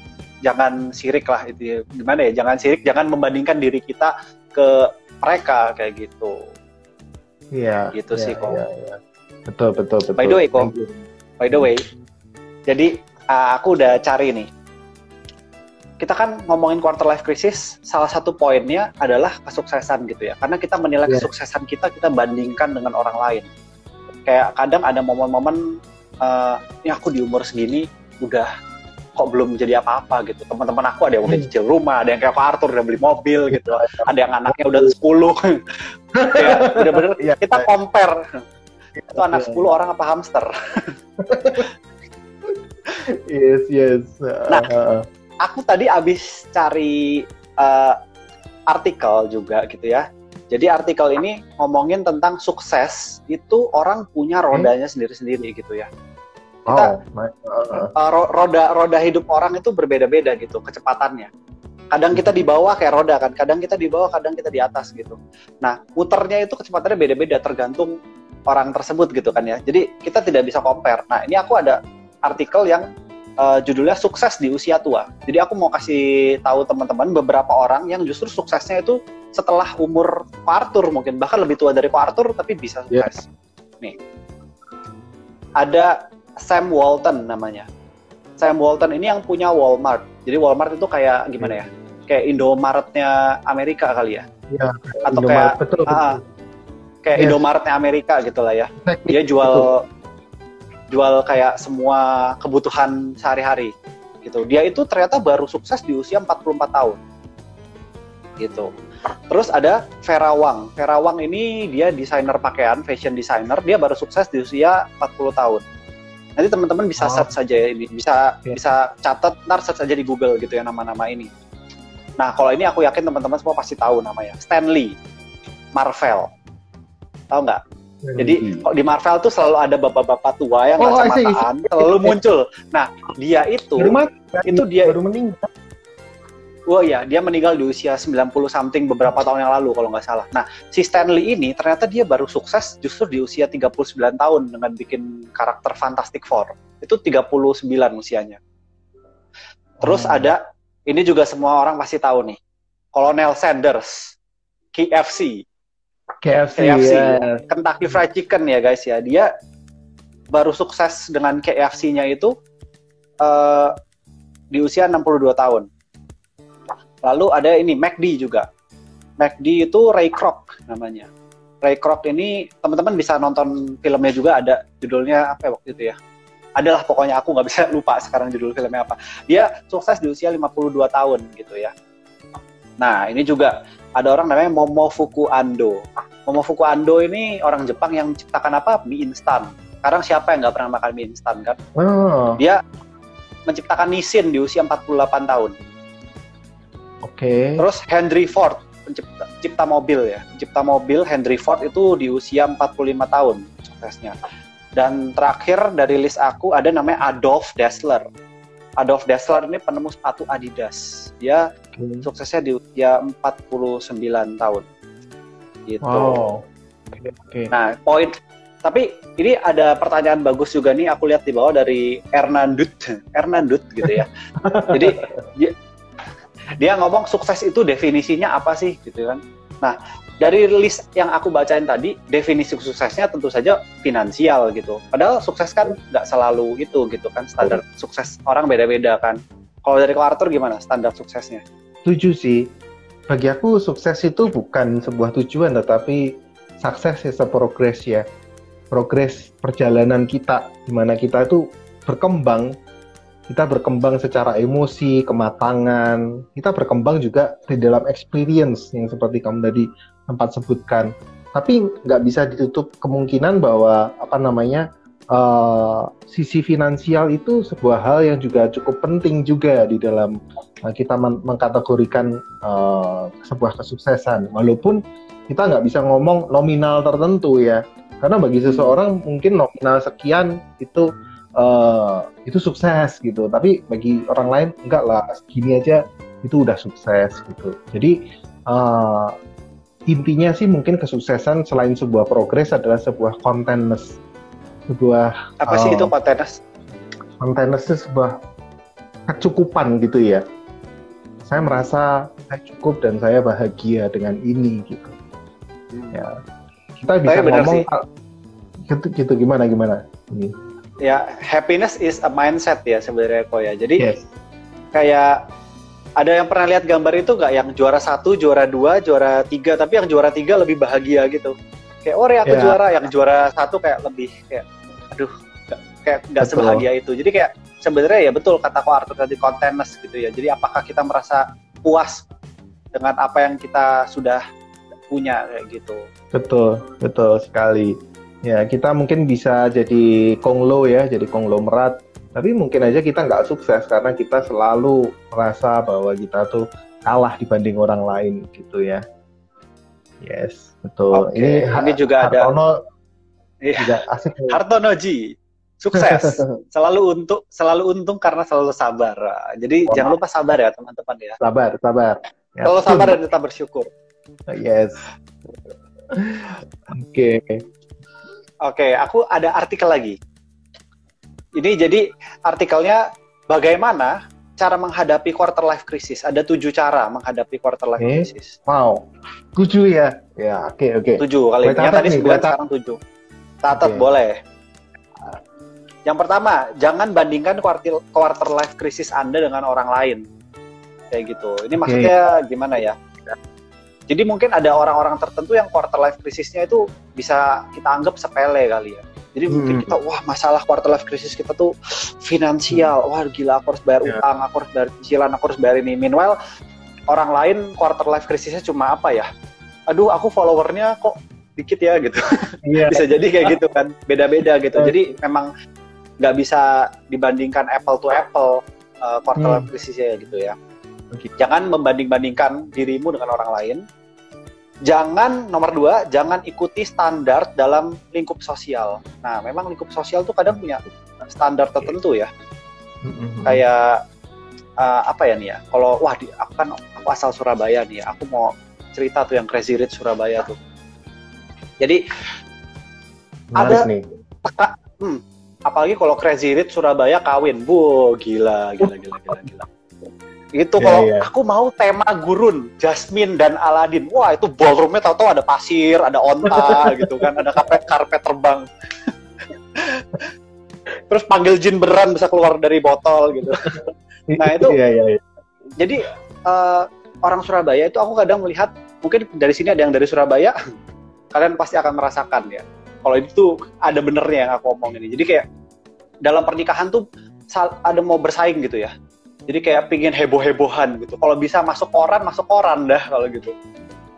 jangan sirik lah itu. Gimana ya? Jangan sirik, jangan membandingkan diri kita ke mereka kayak gitu. Iya. Gitu sih kok. Iya. Betul. By the way kok. By the way. Jadi aku udah cari nih. Kita kan ngomongin quarter life crisis, salah satu poinnya adalah kesuksesan gitu ya. Karena kita menilai kesuksesan kita bandingkan dengan orang lain. Kayak kadang ada momen-momen, ini aku di umur segini udah kok belum jadi apa-apa gitu. Teman-teman aku ada yang udah cicil rumah, ada yang kayak Pak Arthur udah beli mobil gitu. Ada yang anaknya udah 10. Kayak bener-bener kita compare. Itu anak 10 orang apa hamster? Yes. Nah, aku tadi abis cari artikel juga gitu ya. Jadi artikel ini ngomongin tentang sukses itu orang punya rodanya sendiri-sendiri gitu ya. Kita roda hidup orang itu berbeda-beda gitu kecepatannya. Kadang kita di bawah kayak roda kan, kadang kita di bawah, kadang kita di atas gitu. Nah, muternya itu kecepatannya beda-beda tergantung orang tersebut gitu kan ya. Jadi kita tidak bisa compare. Nah, ini aku ada artikel yang judulnya sukses di usia tua. Jadi aku mau kasih tahu teman-teman beberapa orang yang justru suksesnya itu setelah umur Pak Arthur, mungkin bahkan lebih tua dari Pak Arthur tapi bisa sukses. Nih, ada Sam Walton namanya. Sam Walton ini yang punya Walmart. Jadi Walmart itu kayak gimana ya? Kayak Indomaretnya Amerika kali ya? Iya. Atau Indomaret, kayak betul. Kayak Indomaretnya Amerika gitulah ya. Dia jual kayak semua kebutuhan sehari-hari gitu. Dia itu ternyata baru sukses di usia 44 tahun. Gitu. Terus ada Vera Wang. Vera Wang ini dia desainer pakaian, fashion designer, dia baru sukses di usia 40 tahun. Nanti teman-teman bisa search saja ya ini, bisa catat, ntar search saja di Google gitu ya nama-nama ini. Nah, kalau ini aku yakin teman-teman semua pasti tahu namanya. Stanley Marvel. Tahu nggak? Jadi di Marvel tuh selalu ada bapak-bapak tua yang kacamataan selalu muncul. Nah, dia itu baru meninggal. Oh iya, dia meninggal di usia 90 something beberapa tahun yang lalu kalau nggak salah. Nah, si Stanley ini ternyata dia baru sukses justru di usia 39 tahun dengan bikin karakter Fantastic Four. Itu 39 usianya. Terus ada, ini juga semua orang pasti tahu nih, Colonel Sanders, KFC. Kentucky Fried Chicken ya guys ya. Dia baru sukses dengan KFC-nya itu di usia 62 tahun. Lalu ada ini McD juga. McD itu Ray Kroc namanya. Ray Kroc ini teman-teman bisa nonton filmnya juga, ada judulnya apa ya waktu itu ya. Adalah pokoknya aku nggak bisa lupa sekarang judul filmnya apa. Dia sukses di usia 52 tahun gitu ya. Nah ini juga ada orang namanya Momofuku Ando. Momofuku Ando ini orang Jepang yang menciptakan apa? Mie instan. Sekarang siapa yang nggak pernah makan mie instan kan? Dia menciptakan Nissin di usia 48 tahun. Oke. Terus Henry Ford, pencipta mobil ya. Pencipta mobil Henry Ford itu di usia 45 tahun suksesnya. Dan terakhir dari list aku ada namanya Adolf Dassler. Adolf Dassler ini penemu sepatu Adidas. Dia suksesnya di usia 49 tahun. Gitu. Wow. Okay. Nah, tapi ini ada pertanyaan bagus juga nih, aku lihat di bawah dari Hernandut gitu ya. Jadi dia ngomong sukses itu definisinya apa sih gitu kan. Nah, dari list yang aku bacain tadi, definisi suksesnya tentu saja finansial gitu. Padahal sukses kan nggak selalu itu gitu kan, standar sukses orang beda-beda kan. Kalau dari Arthur gimana standar suksesnya? Setuju sih. Bagi aku sukses itu bukan sebuah tujuan, tetapi sukses is a progress ya. Progres perjalanan kita, di mana kita itu berkembang. Kita berkembang secara emosi, kematangan. Kita berkembang juga di dalam experience yang seperti kamu tadi sempat sebutkan. Tapi nggak bisa ditutup kemungkinan bahwa sisi finansial itu sebuah hal yang juga cukup penting juga di dalam kita mengkategorikan sebuah kesuksesan. Walaupun kita nggak bisa ngomong nominal tertentu ya. Karena bagi seseorang mungkin nominal sekian itu sukses gitu, tapi bagi orang lain enggak lah, segini aja itu udah sukses gitu. Jadi intinya sih mungkin kesuksesan selain sebuah progres adalah sebuah contentness, apa sih itu contentness? Contentness itu sebuah kecukupan gitu ya. Saya merasa saya cukup dan saya bahagia dengan ini gitu. Ya. Kita bisa ngomong gitu gimana ini. Ya, happiness is a mindset ya sebenarnya kok ya. Jadi kayak ada yang pernah lihat gambar itu nggak, yang juara 1, juara 2, juara 3, tapi yang juara 3 lebih bahagia gitu. Kayak aku juara, yang juara 1 kayak lebih kayak aduh kayak nggak sebahagia itu. Jadi kayak sebenarnya ya betul kata ko Arthur tadi, contentness gitu ya. Jadi apakah kita merasa puas dengan apa yang kita sudah punya kayak gitu. Betul sekali. Ya, kita mungkin bisa jadi konglo ya, jadi konglomerat. Tapi mungkin aja kita nggak sukses karena kita selalu merasa bahwa kita tuh kalah dibanding orang lain gitu ya. Yes, betul. Okay. Ini juga Hartono, ada. Juga asik. Hartono Ji, sukses. selalu untung karena selalu sabar. Jadi jangan lupa sabar ya teman-teman ya. Sabar. Ya. Selalu sabar dan tetap bersyukur. Yes. Oke, aku ada artikel lagi. Ini jadi artikelnya bagaimana cara menghadapi quarter life crisis. Ada 7 cara menghadapi quarter life crisis. Wow, 7 ya? Ya, oke. 7 kali. Yang tadi 9, sekarang 7. Catat boleh. Yang pertama, jangan bandingkan quarter life crisis Anda dengan orang lain. Kayak gitu. Ini maksudnya gimana ya? Jadi mungkin ada orang-orang tertentu yang quarter life crisisnya itu bisa kita anggap sepele kali ya. Jadi mungkin kita, wah masalah quarter life crisis kita tuh finansial. Wah gila, aku harus bayar utang, aku harus bayar cicilan, aku harus bayar ini. Meanwhile, orang lain quarter life crisisnya cuma apa ya? Aduh, aku followernya kok dikit ya gitu. Bisa jadi kayak gitu kan, beda-beda gitu. Jadi memang nggak bisa dibandingkan apple to apple quarter life crisisnya gitu ya. Jangan membanding-bandingkan dirimu dengan orang lain. Nomor 2, jangan ikuti standar dalam lingkup sosial. Nah, memang lingkup sosial tuh kadang punya standar tertentu ya. Kayak apa ya nih ya? Kalau aku asal Surabaya nih ya. Aku mau cerita tuh yang Crazy Rich Surabaya tuh. Jadi ada nih. Apalagi kalau Crazy Rich Surabaya kawin. Gila. Itu kalau aku mau tema gurun, Jasmine dan Aladin. Wah, itu ballroomnya tahu-tahu ada pasir, ada onta gitu kan, ada karpet terbang. Terus panggil jin beneran bisa keluar dari botol gitu. Nah, itu. Jadi orang Surabaya itu aku kadang melihat, mungkin dari sini ada yang dari Surabaya, kalian pasti akan merasakan ya. Kalau itu ada benernya yang aku omongin ini. Jadi kayak dalam pernikahan tuh ada mau bersaing gitu ya. Jadi kayak pingin heboh-hebohan gitu. Kalau bisa masuk koran dah kalau gitu.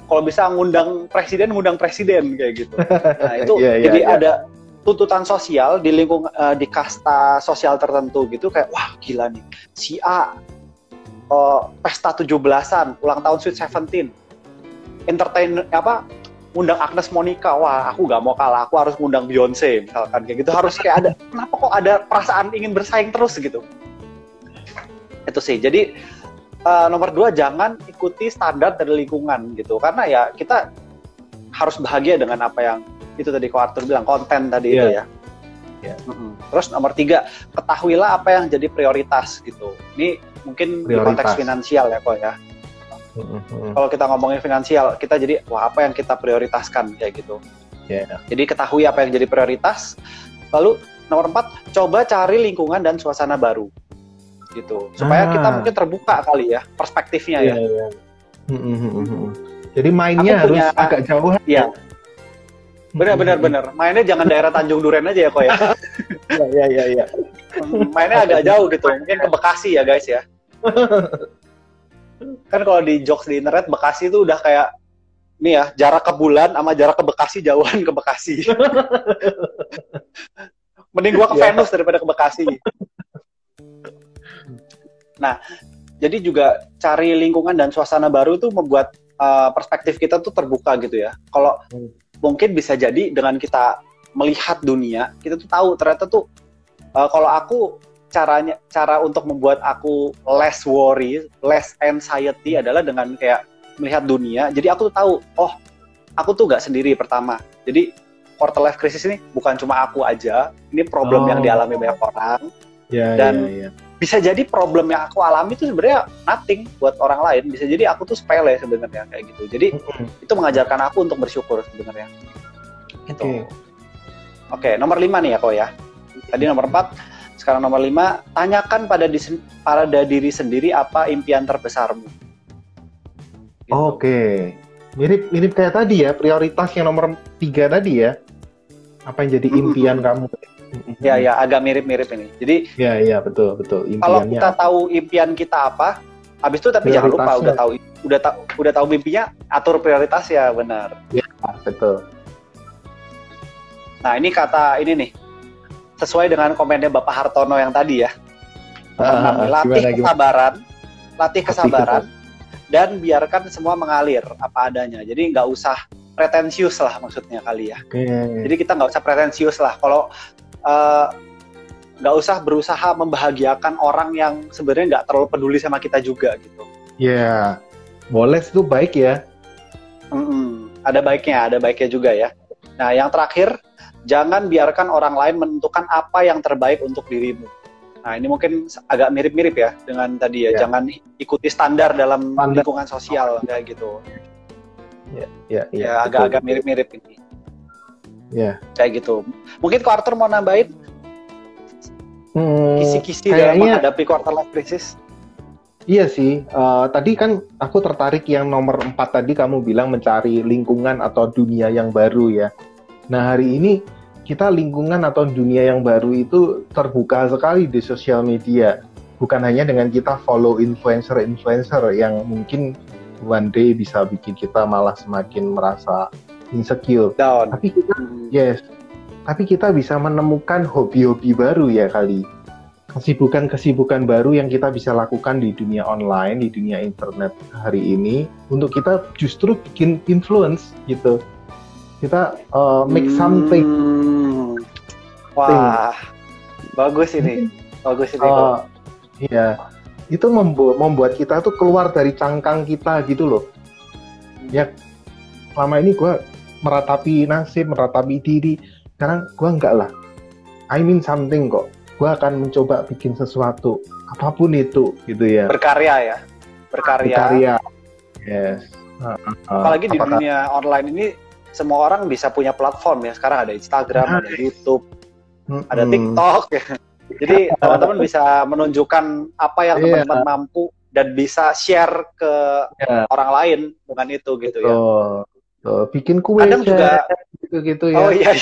Kalau bisa ngundang presiden kayak gitu. Nah itu ada tuntutan sosial di kasta sosial tertentu gitu. Kayak wah gila nih, si A pesta 17-an, ulang tahun Sweet Seventeen, entertain undang Agnes Monica, wah aku gak mau kalah, aku harus ngundang Beyonce misalkan kayak gitu, harus kayak ada, kenapa kok ada perasaan ingin bersaing terus gitu. Itu sih. Jadi nomor 2, jangan ikuti standar dari lingkungan gitu, karena ya kita harus bahagia dengan apa yang itu tadi Ko Arthur bilang, konten tadi itu ya. Terus nomor 3, ketahuilah apa yang jadi prioritas gitu. Ini mungkin di konteks finansial ya Ko ya. Kalau kita ngomongin finansial, kita jadi wah apa yang kita prioritaskan kayak gitu. Jadi ketahui apa yang jadi prioritas. Lalu nomor 4, coba cari lingkungan dan suasana baru gitu, supaya kita mungkin terbuka kali ya perspektifnya ya. Jadi mainnya harus agak jauh ya. Benar. Mainnya jangan daerah Tanjung Duren aja ya Ko ya. Iya. Mainnya agak jauh gitu, mungkin ke Bekasi ya guys ya. Kan kalau di jokes di internet, Bekasi itu udah kayak nih ya, jarak ke bulan sama jarak ke Bekasi jauhan ke Bekasi. Mending gua ke Venus daripada ke Bekasi. Nah, jadi juga cari lingkungan dan suasana baru itu membuat perspektif kita tuh terbuka gitu ya. Kalau mungkin bisa jadi dengan kita melihat dunia, kita tuh tahu ternyata tuh kalau aku cara untuk membuat aku less worry, less anxiety adalah dengan kayak melihat dunia. Jadi aku tuh tahu, oh aku tuh nggak sendiri pertama. Jadi quarter life crisis ini bukan cuma aku aja, ini problem yang dialami banyak orang. Dan bisa jadi problem yang aku alami itu sebenarnya nothing buat orang lain. Bisa jadi aku tuh sepele sebenarnya kayak gitu. Jadi itu mengajarkan aku untuk bersyukur sebenarnya. Gitu. Oke, nomor 5 nih ya Ko ya. Tadi nomor 4. Sekarang nomor 5, tanyakan pada diri sendiri apa impian terbesarmu. Gitu. Oke. Mirip kayak tadi ya, prioritas yang nomor 3 tadi ya. Apa yang jadi impian kamu? Ya, agak mirip-mirip ini. Jadi ya, betul. Kalau kita tahu impian kita apa, habis itu tapi jangan lupa udah tahu mimpinya, atur prioritas ya, benar. Ya, betul. Nah, ini nih. Sesuai dengan komennya Bapak Hartono yang tadi ya. Latih kesabaran, dan biarkan semua mengalir apa adanya. Jadi nggak usah pretensius lah maksudnya kali ya. Jadi kita nggak usah pretensius lah. Kalau nggak usah berusaha membahagiakan orang yang sebenarnya nggak terlalu peduli sama kita juga gitu. Ya, boleh itu baik ya. Ada baiknya juga ya. Nah, yang terakhir, jangan biarkan orang lain menentukan apa yang terbaik untuk dirimu. Nah, ini mungkin agak mirip-mirip ya dengan tadi ya. Jangan ikuti standar dalam lingkungan sosial kayak gitu. Ya, agak-agak mirip-mirip ini. Kayak gitu. Mungkin Ko Arthur mau nambahin kisi-kisi dalam menghadapi quarter life crisis? Iya sih. Tadi kan aku tertarik yang nomor 4 tadi kamu bilang mencari lingkungan atau dunia yang baru ya. Nah, hari ini kita lingkungan atau dunia yang baru itu terbuka sekali di sosial media. Bukan hanya dengan kita follow influencer-influencer yang mungkin one day bisa bikin kita malah semakin merasa insecure. Down. Tapi kita bisa menemukan hobi-hobi baru ya kali. Kesibukan-kesibukan baru yang kita bisa lakukan di dunia online, di dunia internet hari ini. Untuk kita justru bikin influence gitu. Kita make something. Wah, bagus ini. Iya, itu membuat kita tuh keluar dari cangkang kita gitu loh. Ya, selama ini gue meratapi nasib, meratapi diri. Sekarang gue enggak lah. I mean something kok. Gue akan mencoba bikin sesuatu, apapun itu, gitu ya. Berkarya ya. Berkarya. Yes. Apalagi di dunia online ini, semua orang bisa punya platform ya. Sekarang ada Instagram, ada YouTube, ada TikTok ya. Jadi teman-teman bisa menunjukkan apa yang teman-teman mampu dan bisa share ke orang lain dengan itu gitu ya. Bikin kue. Kadang juga gitu ya. Oh iya.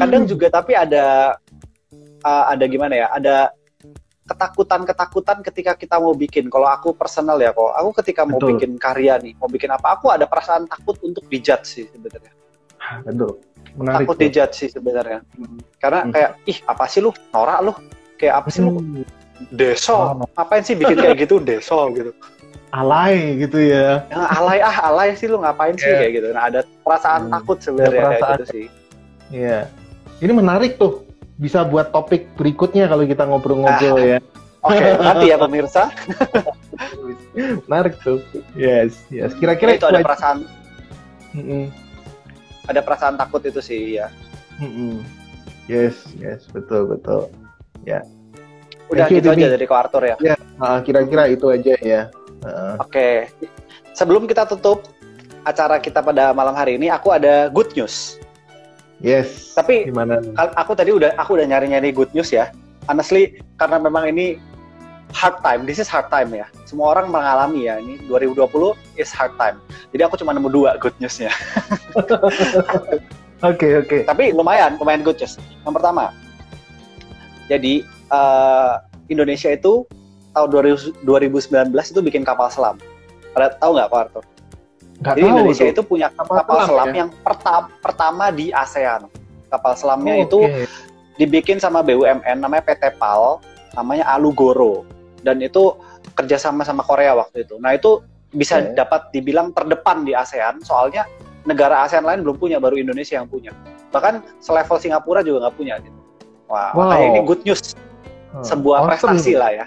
Kadang juga tapi ada gimana ya? Ada ketakutan ketika kita mau bikin. Kalau aku personal ya, aku ketika mau bikin karya nih, mau bikin apa, aku ada perasaan takut untuk dijudge sih sebenarnya. Betul. Menarik. Takut dijudge sih sebenarnya. Karena kayak apa sih lu? Norak lu. Kayak apa sih lu? Deso, ngapain sih bikin kayak gitu, Deso gitu. Alay gitu ya. Alay sih lu ngapain sih kayak gitu. Nah, ada perasaan takut sebenarnya kayak gitu sih. Iya. Ini menarik tuh. Bisa buat topik berikutnya kalau kita ngobrol-ngobrol ya. Oke, nanti ya pemirsa. Menarik tuh. Yes. Kira-kira itu ada perasaan. Ada perasaan takut itu sih ya. Yes, betul. Ya. Udah gitu aja dari Ko Arthur ya. Ya, kira-kira itu aja ya. Oke. Sebelum kita tutup acara kita pada malam hari ini, aku ada good news. Yes. Tapi gimana? Aku udah nyari-nyari good news ya. Honestly, karena memang ini hard time. This is hard time ya. Semua orang mengalami ya. Ini 2020 is hard time. Jadi aku cuma nemu 2 good newsnya. Oke. Tapi lumayan good news. Yang pertama, jadi Indonesia itu tahun 2019 itu bikin kapal selam. Pada tahu nggak Pak Arthur? Jadi Indonesia itu punya kapal selam ya? Yang pertama di ASEAN. Kapal selamnya itu dibikin sama BUMN, namanya PT PAL, namanya Alugoro. Dan itu kerjasama sama Korea waktu itu. Nah itu bisa dapat dibilang terdepan di ASEAN, soalnya negara ASEAN lain belum punya, baru Indonesia yang punya. Bahkan selevel Singapura juga nggak punya. Gitu. Wah, makanya ini good news. Sebuah prestasi lah ya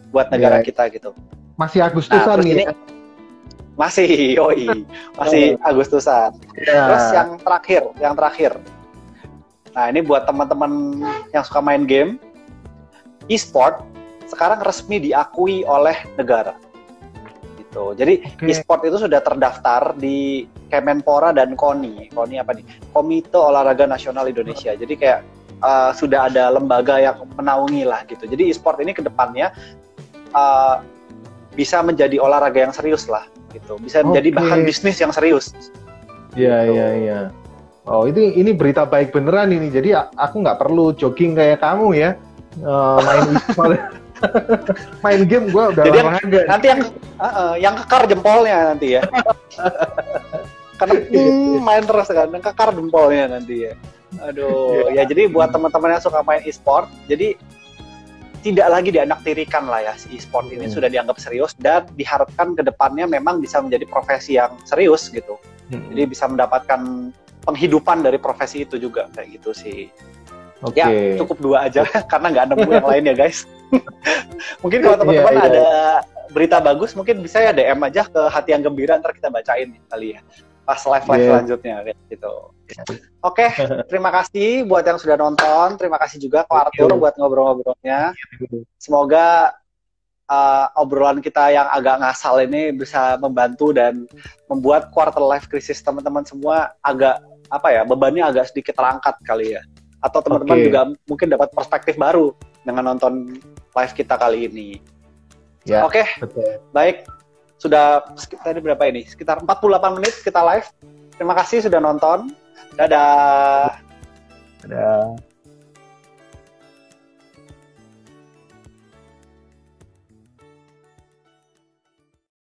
buat negara kita gitu. Masih Agustusan nih. Masih Agustusan. Terus yang terakhir. Nah, ini buat teman-teman yang suka main game, e-sport sekarang resmi diakui oleh negara. Gitu. Jadi e-sport itu sudah terdaftar di Kemenpora dan KONI. KONI apa nih? Komite Olahraga Nasional Indonesia. Jadi kayak sudah ada lembaga yang menaungi lah gitu. Jadi e-sport ini ke depannya bisa menjadi olahraga yang serius lah gitu. Bisa menjadi bahkan bisnis yang serius. Iya. Oh, ini berita baik beneran ini. Jadi aku nggak perlu jogging kayak kamu ya. Main e-sport. Main game gue udah olahraga. Nanti yang kekar jempolnya nanti ya. Karena main terus kan, kekar jempolnya nanti ya. Aduh, ya jadi buat teman-teman yang suka main e-sport, jadi tidak lagi dianaktirikan lah ya, si e-sport ini sudah dianggap serius dan diharapkan ke depannya memang bisa menjadi profesi yang serius gitu. Jadi bisa mendapatkan penghidupan dari profesi itu juga kayak gitu sih. Ya cukup 2 aja karena nggak nemu yang lain ya guys. Mungkin kalau teman-teman ada berita bagus mungkin bisa ya DM aja ke Hati Yang Gembira, ntar kita bacain kali ya pas live selanjutnya kayak gitu. Oke, terima kasih buat yang sudah nonton. Terima kasih juga Ko Arthur buat ngobrol-ngobrolnya. Semoga obrolan kita yang agak ngasal ini bisa membantu dan membuat quarter life crisis teman-teman semua agak bebannya agak sedikit terangkat kali ya. Atau teman-teman juga mungkin dapat perspektif baru dengan nonton live kita kali ini. Ya, Oke, baik. Sudah tadi berapa ini? Sekitar 48 menit kita live. Terima kasih sudah nonton. Dadah.